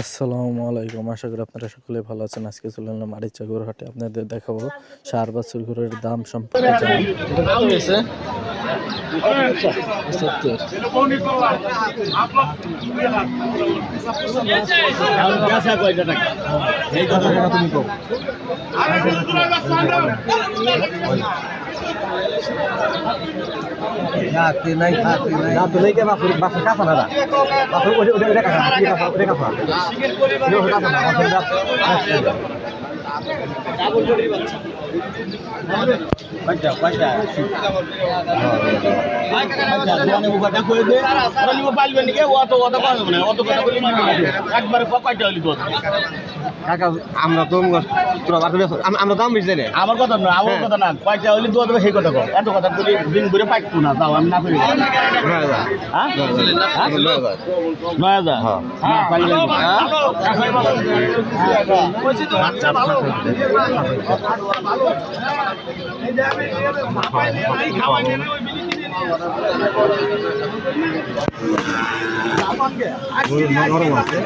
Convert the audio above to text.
আসসালামু আলাইকুম। আশা করি আপনারা সকলে ভালো আছেন। আজকে চলে এলাম আরিচা গরুর হাটে। আপনাদের দেখাবো সার বাছুর গরুর দাম সম্পর্কে জানাই। কত হয়েছে? ৭০। এই কত টাকা তুমি কও? Hati naik ke bafur kafa nada. Bafur udah kafa, udah kafa. Udah kafa, bafur dah. Baca. Dua buka dah kau ini. Orang lima puluh ni ke? Waktu kau mana? Waktu kau beli mana? Akbar kau kau jual itu. কাকা আমরা তো আমরা দাম বেশি দেয় আমার কথা না আমার কথা না কয়টা হইলে দোয়া দেবে সেই কথা কও এত কথা বলি দিন ঘুরে পাইতো না তাও আমি না করি ৯০০০ হ্যাঁ পাইলে নরম আছে